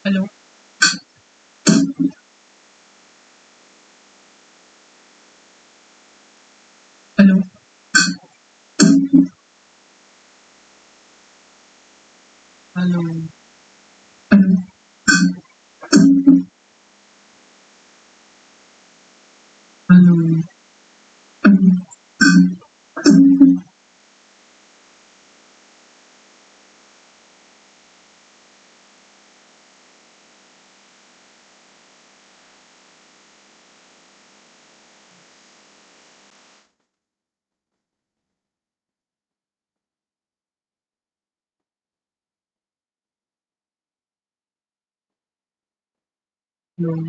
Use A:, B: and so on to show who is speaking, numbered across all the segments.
A: Hello, hello, hello, hello, hello, hello,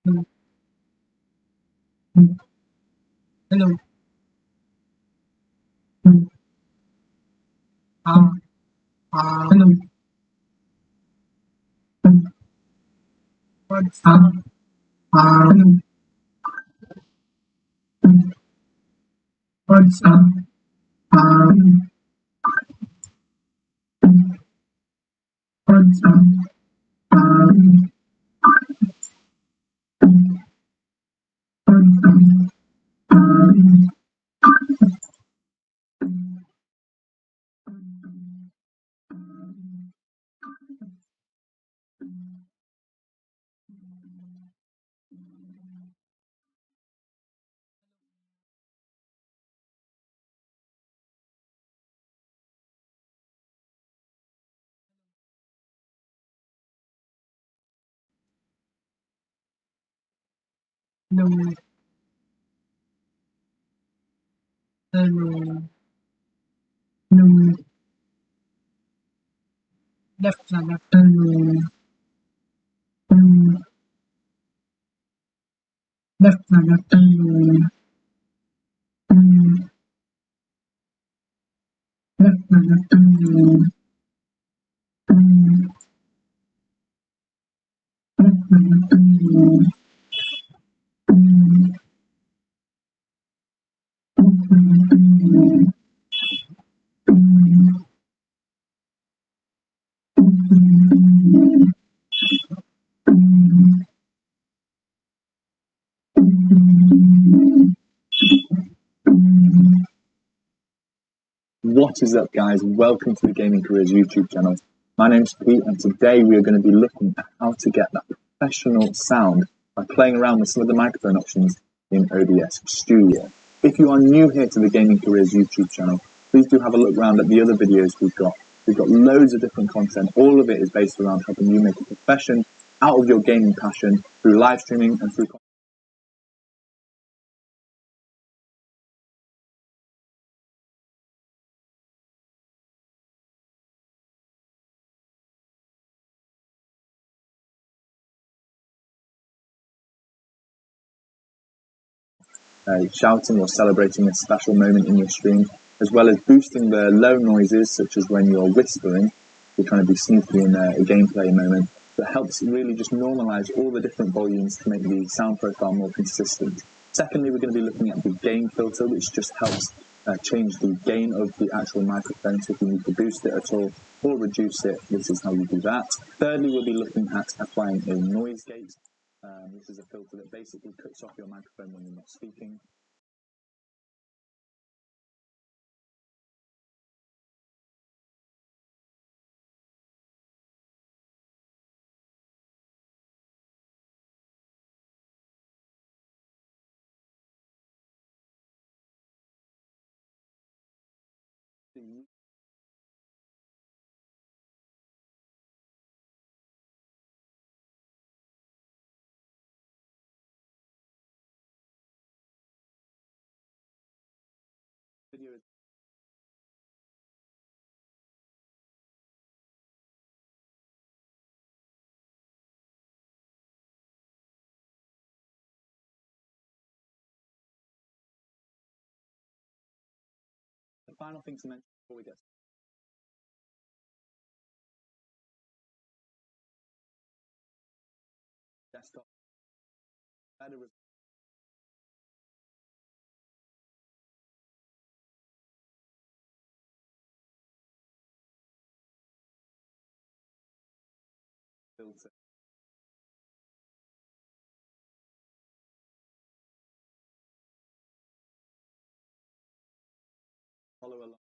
A: hello, hello, hello, what's up? Hello, what's up? What's up? Hello, hello, hello, left, left, hello, hello, left, left, hello, hello, left, left, hello, hello, left, left, hello, hello, left, left, hello, hello,
B: What is up, guys? Welcome to the Gaming Careers YouTube channel. My name's Pete, and today we are going to be looking at how to get that professional sound by playing around with some of the microphone options in OBS Studio. If you are new here to the Gaming Careers YouTube channel, please do have a look around at the other videos we've got. We've got loads of different content. All of it is based around helping you make a profession out of your gaming passion through live streaming and through shouting or celebrating a special moment in your stream, as well as boosting the low noises, such as when you're whispering, you're trying to be sneaky in a gameplay moment. That helps really just normalize all the different volumes to make the sound profile more consistent. Secondly, we're going to be looking at the gain filter, which just helps change the gain of the actual microphone. So if you need to boost it at all or reduce it, this is how you do that. Thirdly, we'll be looking at applying a noise gate. This is a filter that basically cuts off your microphone when you're not speaking. Video final thing to mention before we get desktop, better filter. Follow along.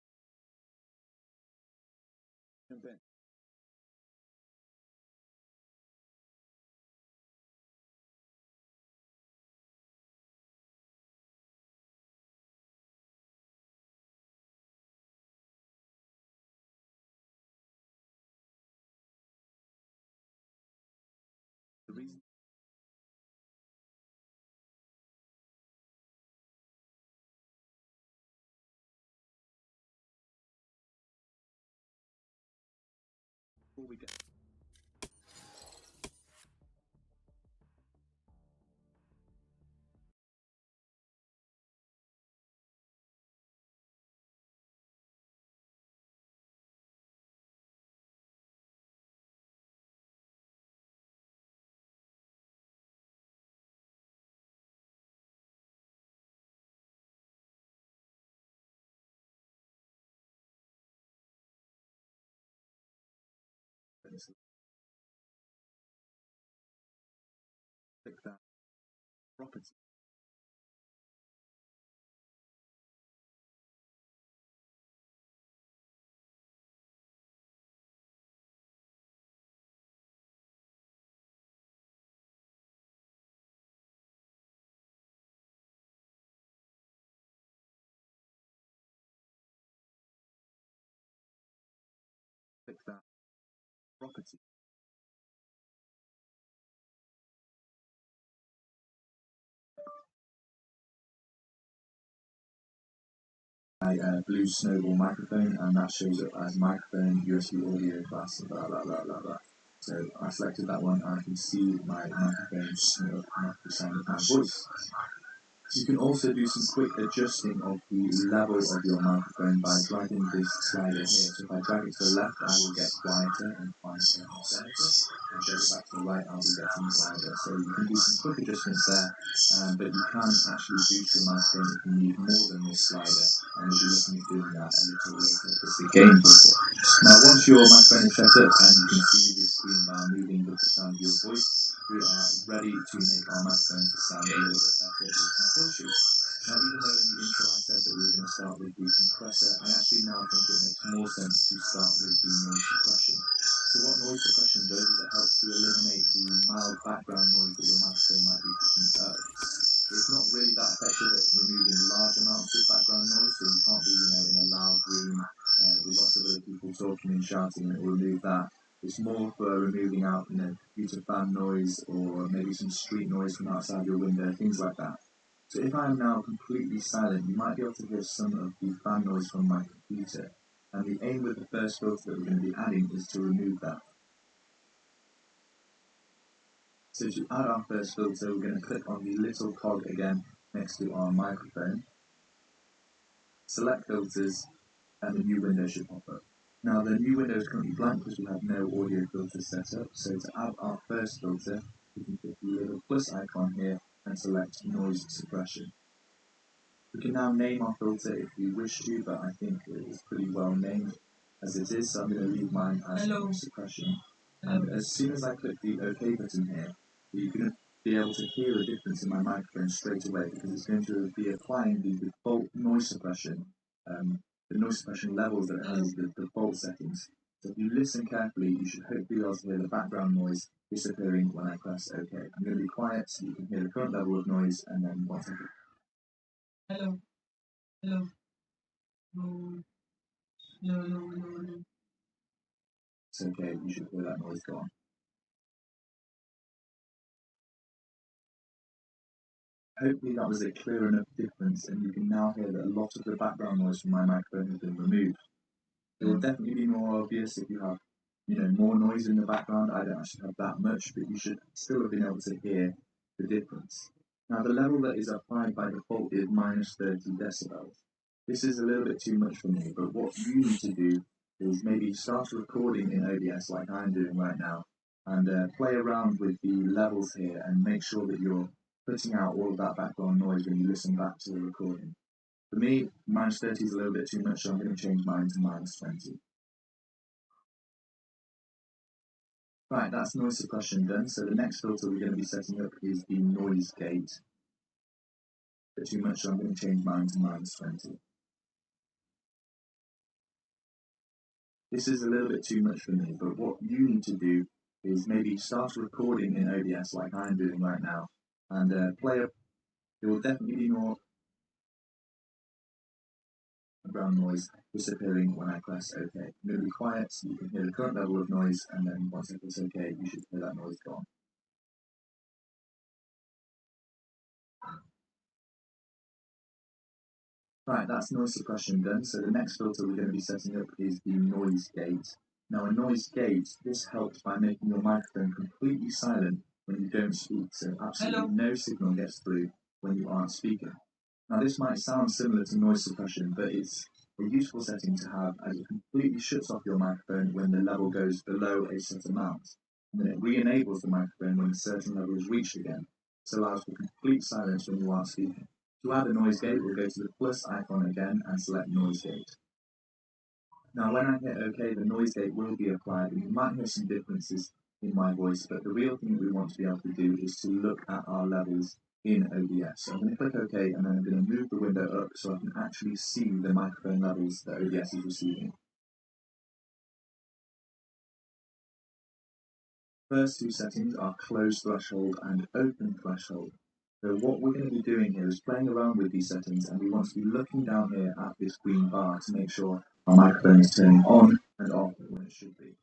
B: Jump in. The reason before we get this, click that property. Click that property. My blue snowball microphone, and that shows up as microphone, USB audio class, blah blah blah blah blah. So I selected that one, and I can see my microphone showing up and the sound of my voice. You can also do some quick adjusting of the level of your microphone by dragging this slider here. So if I drag it to the left, I will get quieter and quieter and quieter. And drag it back to the right, I'll be getting louder. So you can do some quick adjustments there, but you can actually boost your microphone if you need more than this slider. And we'll be looking at doing that a little later because the game is. Now once your microphone is set up and you can see the screen bar moving with the sound of your voice, we are ready to make our microphones to sound a little bit better with some filters. Now, even though in the intro I said that we were going to start with the compressor, I actually now think it makes more sense to start with the noise suppression. So what noise suppression does is it helps to eliminate the mild background noise that your microphone might be picking up. It's not really that effective at removing large amounts of background noise, so you can't be, in a loud room with lots of other people talking and shouting, and it will remove that. It's more for removing out, computer fan noise or maybe some street noise from outside your window, things like that. So if I am now completely silent, you might be able to hear some of the fan noise from my computer. And the aim with the first filter that we're going to be adding is to remove that. So to add our first filter, we're going to click on the little cog again next to our microphone, select filters, and the new window should pop up. Now the new window is currently blank because we have no audio filter set up, so to add our first filter, we can click the little plus icon here and select noise suppression. We can now name our filter if we wish to, but I think it is pretty well named as it is, so I'm going to leave mine as noise suppression. And as soon as I click the OK button here, you're going to be able to hear a difference in my microphone straight away because it's going to be applying the default noise suppression, the noise suppression levels that it has, the default settings. So if you listen carefully, you should hopefully be able to hear the background noise disappearing when I press OK. I'm going to be quiet so you can hear the current level of noise, and then once I
A: Hello. Hello. No. No. No. No. No.
B: it's okay, you should hear that noise go on. Hopefully that was a clear enough difference, and you can now hear that a lot of the background noise from my microphone has been removed. It will definitely be more obvious if you have, more noise in the background. I don't actually have that much, but you should still have been able to hear the difference. Now the level that is applied by default is minus 30 decibels. This is a little bit too much for me, but what you need to do is maybe start recording in OBS like I'm doing right now and play around with the levels here and make sure that you're putting out all of that background noise when you listen back to the recording. For me, -30 is a little bit too much, so I'm going to change mine to -20. Right, that's noise suppression done. So the next filter we're going to be setting up is the noise gate. A bit too much, so I'm going to change mine to -20. This is a little bit too much for me, but what you need to do is maybe start recording in OBS like I'm doing right now and play up. There will definitely be more background noise disappearing when I press OK. I'm going to be quiet so you can hear the current level of noise, and then once I press OK, you should hear that noise gone. Right, that's noise suppression done. So the next filter we're going to be setting up is the noise gate. Now a noise gate, this helps by making your microphone completely silent when you don't speak, so absolutely no signal gets through when you aren't speaking. Now this might sound similar to noise suppression, but it's a useful setting to have as it completely shuts off your microphone when the level goes below a set amount. And then it re-enables the microphone when a certain level is reached again. This allows for complete silence when you aren't speaking. To add a noise gate, we'll go to the plus icon again and select noise gate. Now when I hit OK, the noise gate will be applied, and you might hear some differences in my voice, but the real thing that we want to be able to do is to look at our levels in OBS. So I'm going to click OK, and then I'm going to move the window up so I can actually see the microphone levels that OBS is receiving. First two settings are close threshold and open threshold. So what we're going to be doing here is playing around with these settings, and we want to be looking down here at this green bar to make sure our microphone is turning on and off when it should be.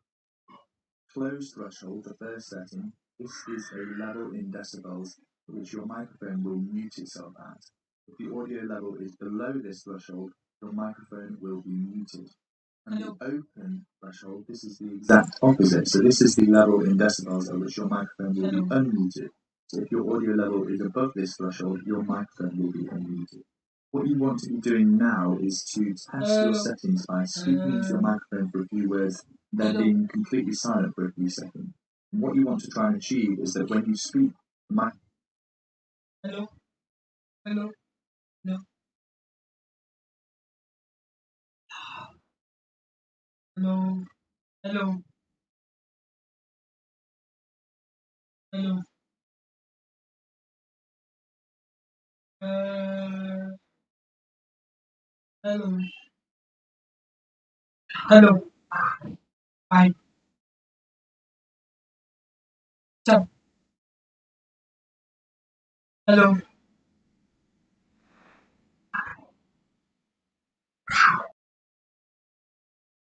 B: Close threshold, the first setting, this is a level in decibels at which your microphone will mute itself at. If the audio level is below this threshold, your microphone will be muted. And the open threshold, this is the exact opposite. So this is the level in decibels at which your microphone will be unmuted. So if your audio level is above this threshold, your microphone will be unmuted. What you want to be doing now is to test your settings by speaking into your microphone for a few words, then being completely silent for a few seconds. And what you want to try and achieve is that when you speak, the mic.
A: Hello, hello, hello, hello, hello, hello. Uh, hello, hello. Hi, what's up? Hello,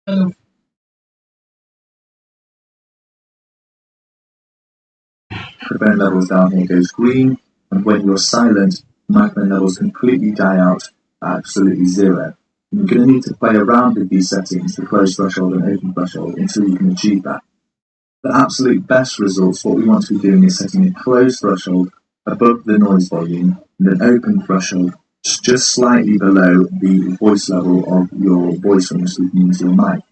A: hello.
B: Microphone levels down here goes green, and when you're silent, microphone levels completely die out at absolutely zero. And you're going to need to play around with these settings, the close threshold and open threshold, until you can achieve that. The absolute best results, what we want to be doing is setting a close threshold above the noise volume and an open threshold just slightly below the voice level of your voice when you're speaking into your mic.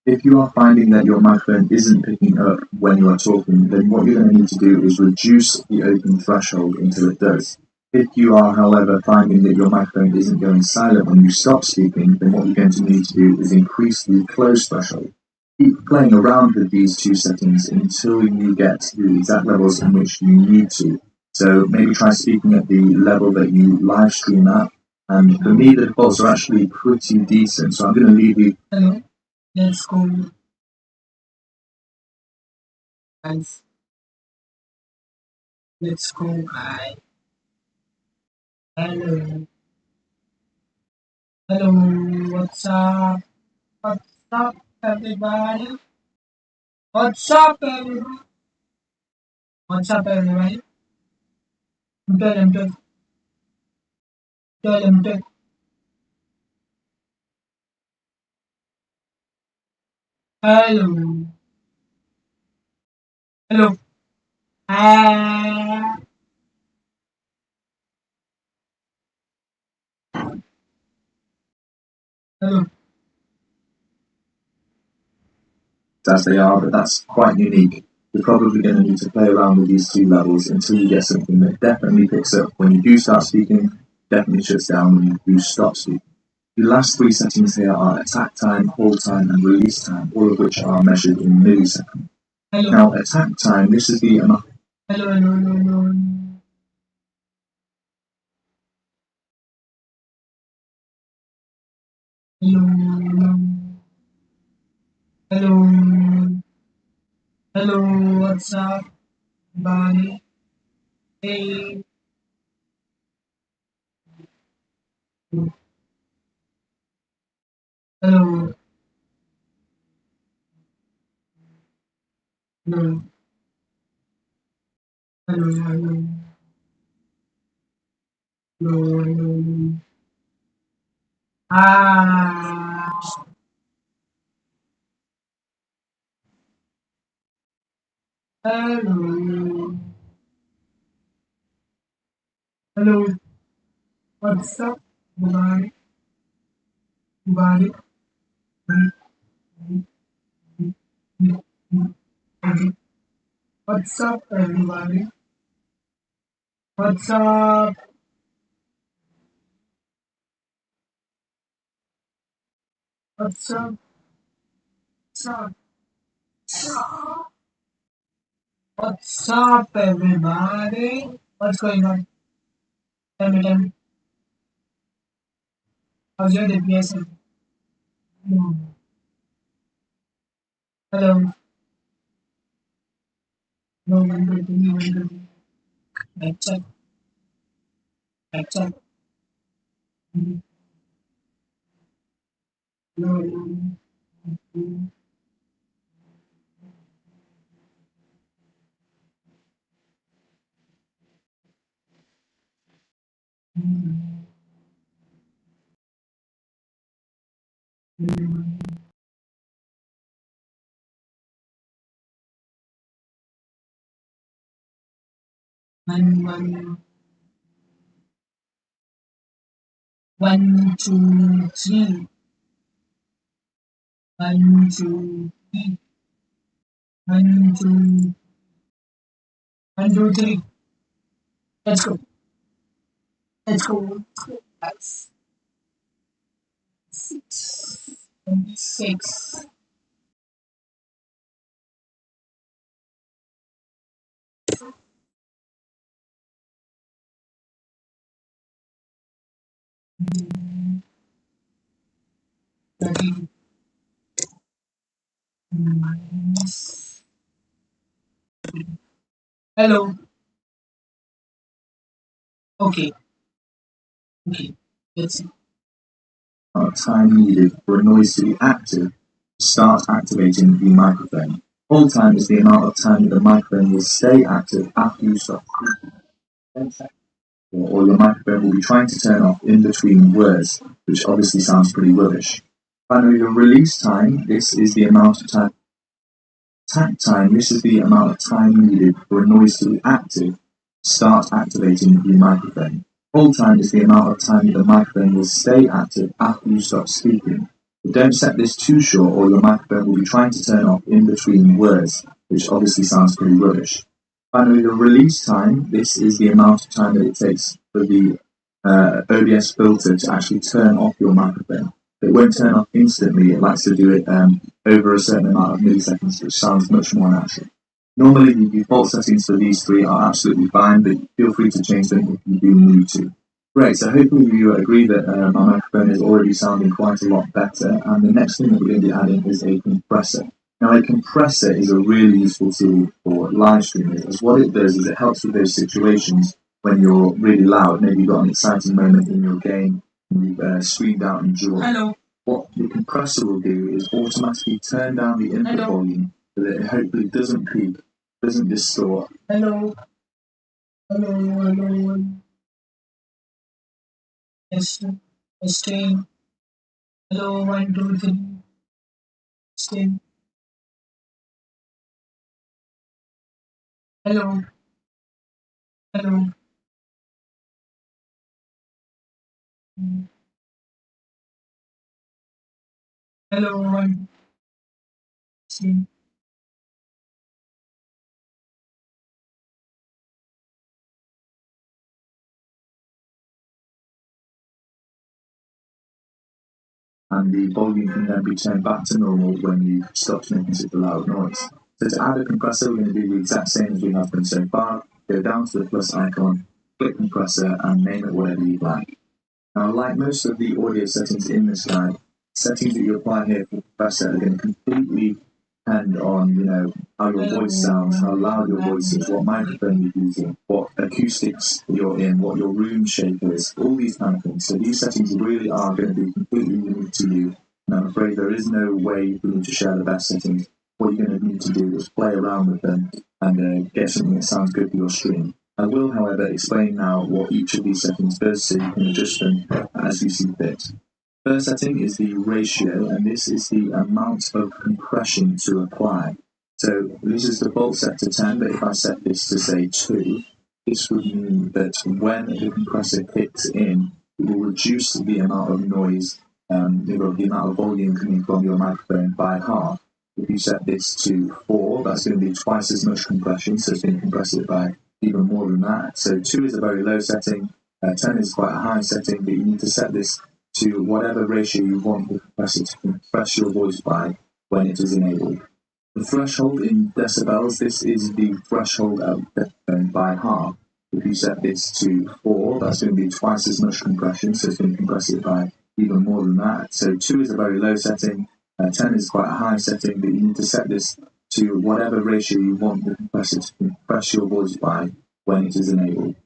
B: If you are finding that your microphone isn't picking up when you are talking, then what you're going to need to do is reduce the open threshold until it does. If you are, however, finding that your microphone isn't going silent when you stop speaking, then what you're going to need to do is increase the close threshold. Keep playing around with these two settings until you get to the exact levels in which you need to. So maybe try speaking at the level that you live stream at. And for me, the defaults are actually pretty decent. So I'm going to leave you.
A: Hello, let's go, guys. Let's go, guys. Hello, hello. What's up? What's up, everybody? What's up, everybody? What's up, everybody? I'm good. I'm good. Good. I'm good. Hello, hello. Ah. Hello.
B: As they are, but that's quite unique. You're probably going to need to play around with these two levels until you get something that definitely picks up when you do start speaking, definitely shuts down when you do stop speaking. The last three settings here are attack time, hold time, and release time, all of which are measured in milliseconds.
A: Hello.
B: Now, attack time, this is the amount.
A: Hello, hello, hello, hello. Hello, hello. Hello. Hello, what's up, buddy? Hey. Hello. Hello. Hello, hello. Hello, hello. Ah. Hello. Hello. What's up, buddy? Buddy. What's up, everybody? What's up? What's up? What's up? What's up, everybody? What's going on? Tell me. How's your DPS? Hello. No one to me, one to me. Check, check. No. One, one, two, three. One, two, three. One, two, one, two, three. Let's go. Let's go. That's 26. Thirty minus. Hello. Okay. Okay. Let's see.
B: Time needed for a noise to be active to start activating the microphone. Hold time is the amount of time that the microphone will stay active after you stop speaking. Or your microphone will be trying to turn off in between words, which obviously sounds pretty rubbish. Finally, your release time, this is the amount of time. Attack time, this is the amount of time needed for a noise to be active to start activating the microphone. Hold time is the amount of time that the microphone will stay active after you stop speaking. But don't set this too short or your microphone will be trying to turn off in between words, which obviously sounds pretty rubbish. Finally, the release time, this is the amount of time that it takes for the OBS filter to actually turn off your microphone. It won't turn off instantly, it likes to do it over a certain amount of milliseconds, which sounds much more natural. Normally, the default settings for these three are absolutely fine, but feel free to change them if you do need to. Great, so hopefully you agree that my microphone is already sounding quite a lot better, and the next thing that we're going to be adding is a compressor. Now, a compressor is a really useful tool for live streamers, as what it does is it helps with those situations when you're really loud. Maybe you've got an exciting moment in your game, and you've screamed out in joy.
A: Hello.
B: What the compressor will do is automatically turn down the input
A: Hello.
B: volume so that it hopefully doesn't peak, doesn't distort.
A: Hello. Hello. Hello. Yes. Testing. Hello. One, two, three. Testing. Hello. Hello. Hello, I'm see.
B: And the volume can then be turned back to normal when you stop making such a loud noise. So to add a compressor, we're going to do the exact same as we have done so far. Go down to the plus icon, click compressor, and name it whatever you'd like. Now, like most of the audio settings in this guide, settings that you apply here for compressor are going to completely depend on, how your voice sounds, how loud your voice is, what microphone you're using, what acoustics you're in, what your room shape is, all these kind of things. So these settings really are going to be completely unique to you. And I'm afraid there is no way for you to share the best settings. What you're going to need to do is play around with them and get something that sounds good for your stream. I will, however, explain now what each of these settings does so you can adjust them as you see fit. First setting is the ratio, and this is the amount of compression to apply. So this is default set to 10, but if I set this to say 2, this would mean that when the compressor kicks in, it will reduce the amount of noise, the amount of volume coming from your microphone by half. If you set this to 4, that's going to be twice as much compression, so it's going to compress it by even more than that. So 2 is a very low setting, 10 is quite a high setting, but you need to set this to whatever ratio you want the compressor to compress your voice by when it is enabled. The threshold in decibels, this is the threshold at decibel by half. If you set this to 4, that's going to be twice as much compression, so it's going to compress it by even more than that. So 2 is a very low setting, 10 is quite a high setting, but you need to set this to whatever ratio you want the compressor to compress your voice by when it is enabled.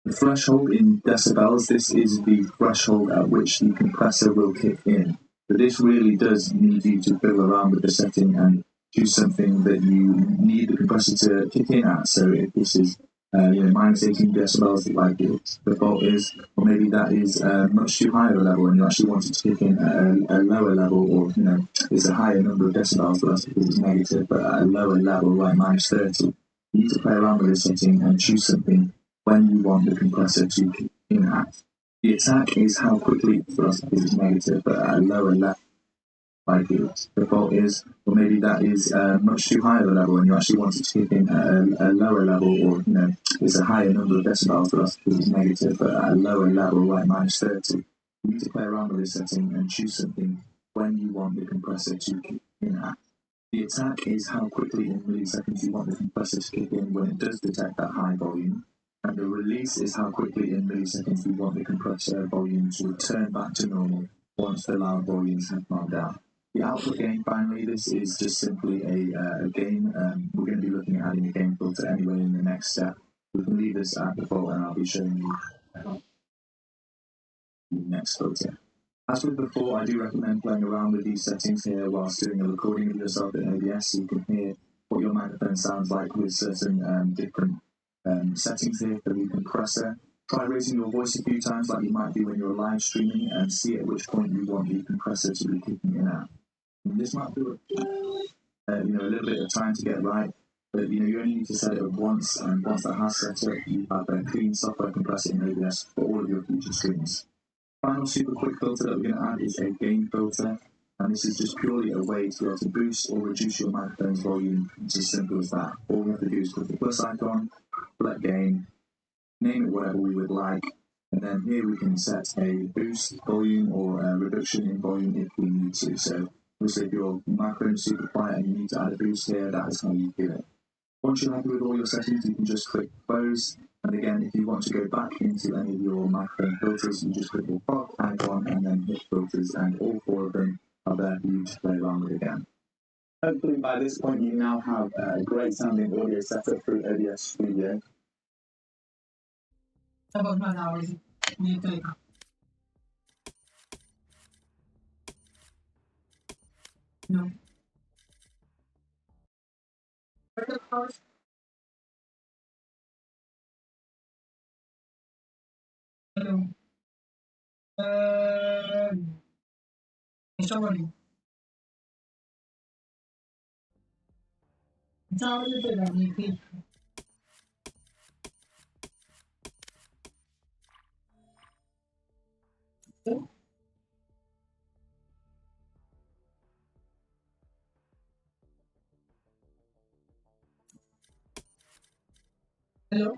B: The threshold in decibels, this is the threshold at which the compressor will kick in. But this really does need you to fiddle around with the setting and choose something that you need the compressor to kick in at. So if this is minus 18 decibels like its default is, or maybe that is much too high of a level and you actually want it to kick in at a lower level, or it's a higher number of decibels, but that's because it's negative, but at a lower level like minus 30. You need to play around with this setting and choose something when you want the compressor to kick in at. The attack is how quickly, for us because it's negative, but at a lower level like its default is, or maybe that is much too high of a level and you actually want it to kick in at a lower level, or it's a higher number of decibels for us because it's negative, but at a lower level like minus 30. You need to play around with this setting and choose something when you want the compressor to kick in at. The attack is how quickly in milliseconds you want the compressor to kick in when it does detect that high volume, and the release is how quickly in milliseconds you want the compressor volume to return back to normal once the loud volumes have calmed down. The output gain, finally, this is just simply a gain. We're going to be looking at adding a gain filter anyway in the next step. We can leave this at default and I'll be showing you the next filter. As with before, I do recommend playing around with these settings here whilst doing a recording of yourself in OBS so you can hear what your microphone sounds like with certain different settings here for the compressor. Try raising your voice a few times like you might do when you're live streaming and see at which point you want the compressor to be kicking in at. And this might be a little bit of time to get right, but you only need to set it up once, and once that has set up, you have a clean software compressor in OBS for all of your future streams. Final super quick filter that we're going to add is a gain filter, and this is just purely a way to be able to boost or reduce your microphone's volume. It's as simple as that. All we have to do is click the plus icon, select gain, name it whatever we would like, and then here we can set a boost volume or a reduction in volume if we need to. So obviously if your microphone is super quiet and you need to add a boost here, that is how you do it. Once you're happy with all your settings, you can just click close. And again, if you want to go back into any of your microphone filters, you just click the pop icon and then hit filters, and all 4 of them are there for you to play around with again. Hopefully by this point you now have a great sounding audio setup through OBS Studio.
A: About 1 hour later. No. Hello. Sorry. Sorry to that. Hello.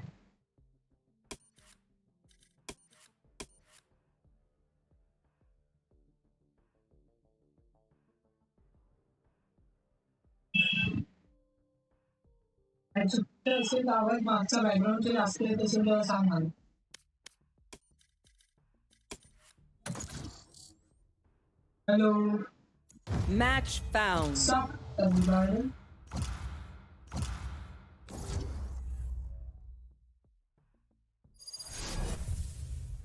A: Actually असेल आवाज मागचा बॅकग्राऊंडचे जास्त येत असेल तर सांग मला. Hello.
C: Match found.
A: Sup, everybody?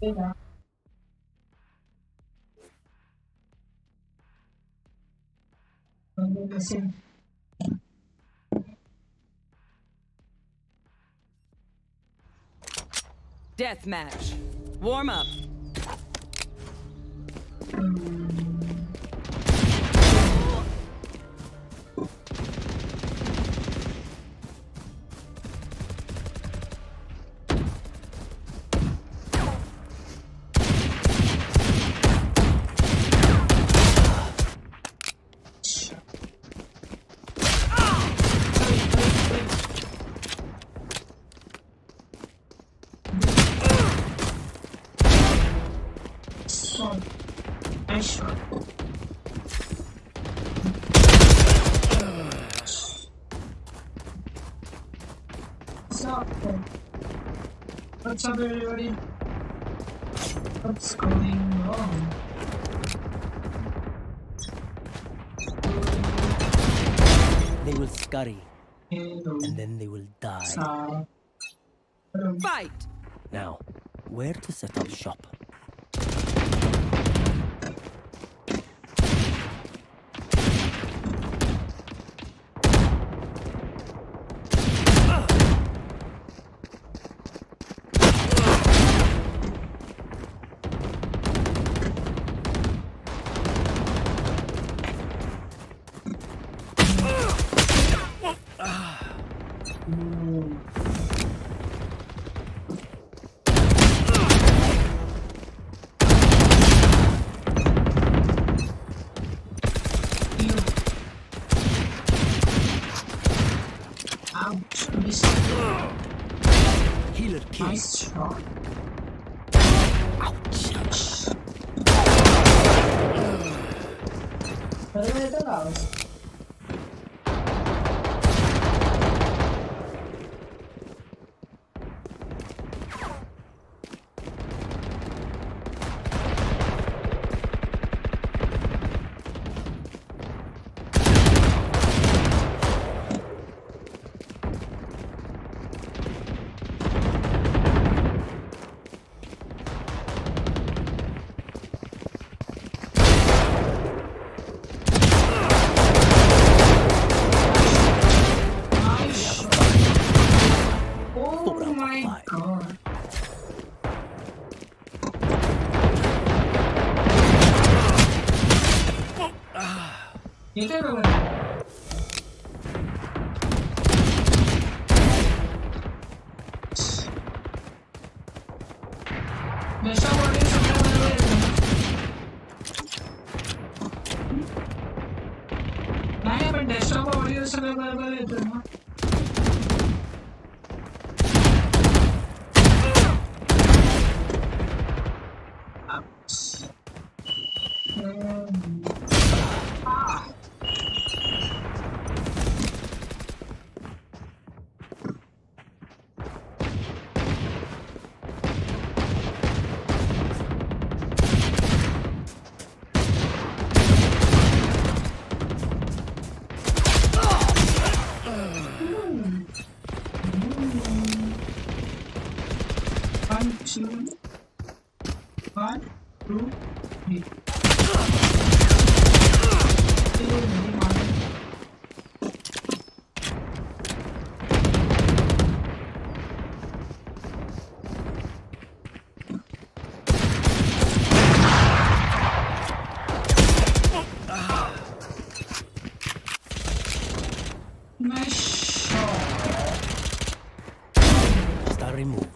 A: Hey now. Listen.
C: Death match. Warm up.
A: Nice shot. What's up, everybody? What's going on?
D: They will scurry,
A: Hello.
D: and then they will die.
A: Sup?
C: Fight.
D: Now, where to set up shop?
A: Ouch.
D: Healer kill.
A: Nice shot.
D: Ouch.
A: Pero ito lang. Oh my god. येते बघा. देशामध्ये सगळं बरोबर येतं. नाही पण desktop audio सगळं बरोबर येतं ना. One, two, three. Nice shot.
D: Star remove.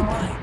D: occupied.